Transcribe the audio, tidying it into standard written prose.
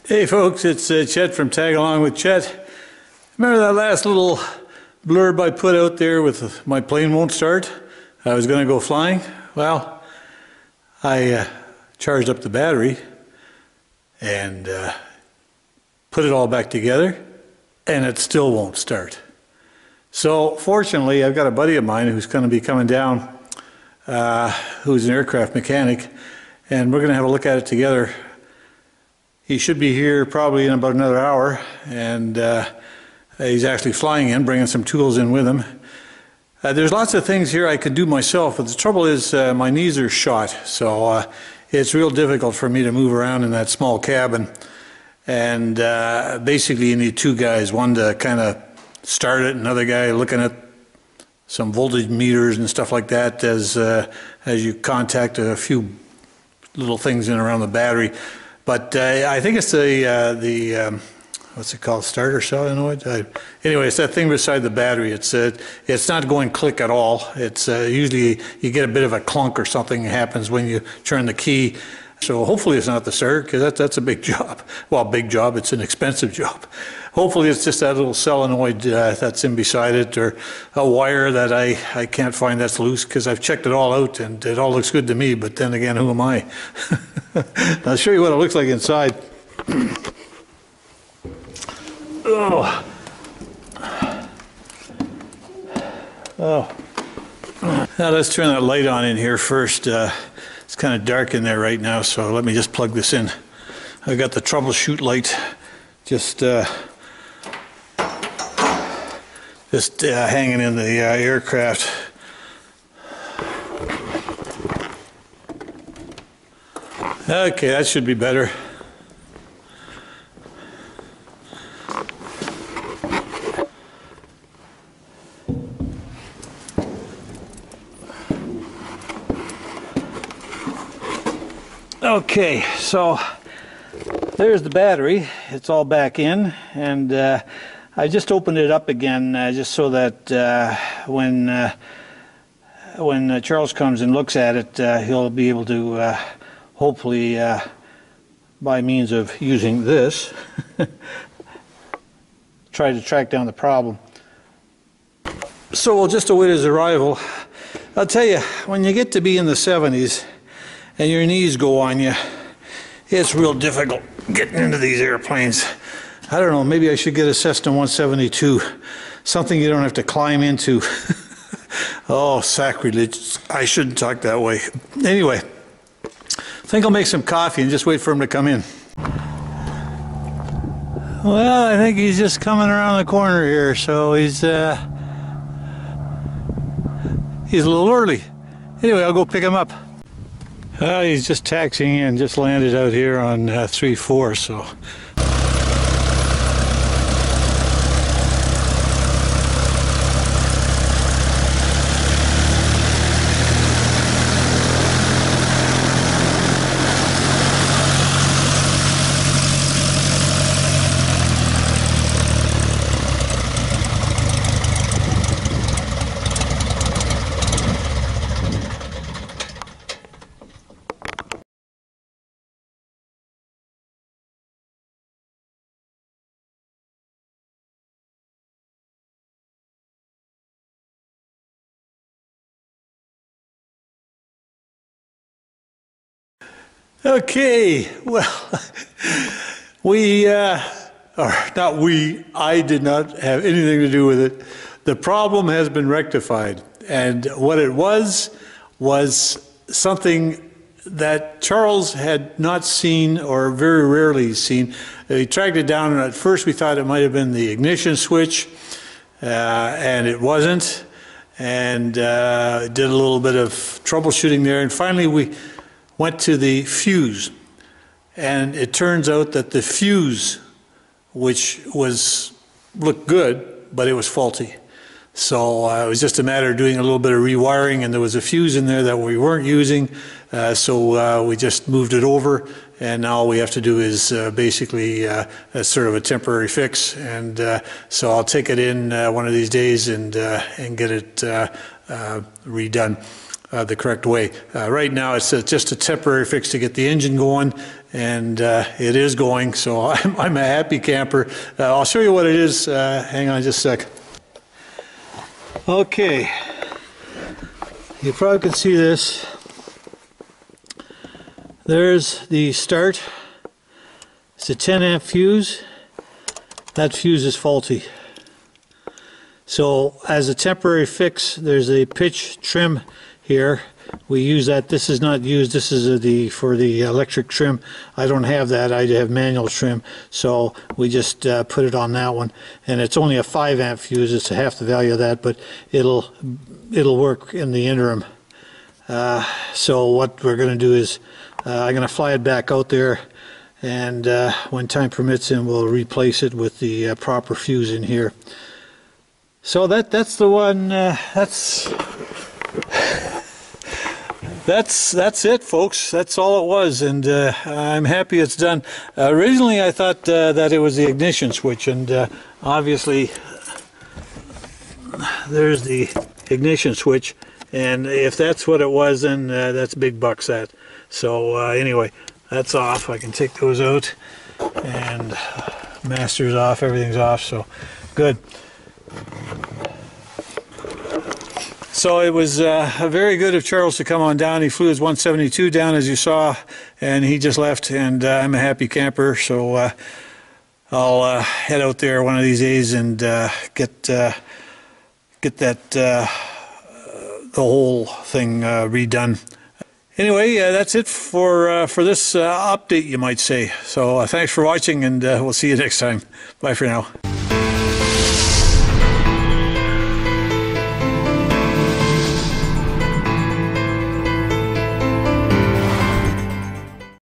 Hey folks, it's Chet from Tag Along with Chet. Remember that last little blurb I put out there with my plane won't start? I was going to go flying. Well, I charged up the battery and put it all back together, and it still won't start. So fortunately, I've got a buddy of mine who's going to be coming down, who's an aircraft mechanic, and we're going to have a look at it together. He should be here probably in about another hour, and he's actually flying in, bringing some tools in with him. There's lots of things here I could do myself, but the trouble is my knees are shot, so it's real difficult for me to move around in that small cabin. And basically you need two guys, one to kind of start it, another guy looking at some voltage meters and stuff like that as you contact a few little things in around the battery. But I think it's the what's it called, starter solenoid? Anyway, it's that thing beside the battery. It's not going click at all. It's usually you get a bit of a clunk or something happens when you turn the key. So hopefully it's not the starter, because that's a big job. Well, big job, it's an expensive job. Hopefully it's just that little solenoid that's in beside it, or a wire that I can't find that's loose, because I've checked it all out and it all looks good to me, but then again, who am I? I'll show you what it looks like inside. Oh. Now let's turn that light on in here first. It's kind of dark in there right now, so let me just plug this in. I've got the troubleshoot light just hanging in the aircraft. Okay, that should be better. Okay, so there's the battery. It's all back in, and I just opened it up again just so that when Charles comes and looks at it, he'll be able to hopefully, by means of using this, try to track down the problem. So we'll just await his arrival. I'll tell you, when you get to be in the 70s and your knees go on you, it's real difficult getting into these airplanes. I don't know, maybe I should get a Cessna 172, something you don't have to climb into. Oh, sacrilege. I shouldn't talk that way. Anyway, I think I'll make some coffee and just wait for him to come in. Well, I think he's just coming around the corner here, so he's a little early. Anyway, I'll go pick him up. He's just taxiing in, just landed out here on 3-4, so. Okay, well, I did not have anything to do with it. The problem has been rectified, and what it was something that Charles had not seen, or very rarely seen. He tracked it down, and at first we thought it might have been the ignition switch, and it wasn't, and did a little bit of troubleshooting there, and finally we went to the fuse, and it turns out that the fuse, which looked good, but it was faulty. So it was just a matter of doing a little bit of rewiring, and there was a fuse in there that we weren't using, so we just moved it over, and now all we have to do is basically a sort of a temporary fix, and so I'll take it in one of these days and get it redone the correct way. Right now it's just a temporary fix to get the engine going, and it is going, so I'm a happy camper. I'll show you what it is. Hang on just a sec. Okay, you probably can see this. There's the start. It's a 10 amp fuse. That fuse is faulty. So as a temporary fix, there's a pitch trim here. We use that. This is not used. This is for the electric trim. I don't have that. I have manual trim. So we just put it on that one. And it's only a 5 amp fuse. It's half the value of that, but it'll work in the interim. So what we're going to do is I'm going to fly it back out there, and when time permits, then we'll replace it with the proper fuse in here. So that's the one. That's it, folks. That's all it was, and I'm happy it's done. Originally, I thought that it was the ignition switch, and obviously, there's the ignition switch. And if that's what it was, then that's big bucks that. So anyway, that's off. I can take those out, and master's off. Everything's off. So good. So it was very good of Charles to come on down. He flew his 172 down, as you saw, and he just left. And I'm a happy camper. So I'll head out there one of these days and get that. The whole thing redone. Anyway, that's it for this update, you might say. So thanks for watching, and we'll see you next time. Bye for now.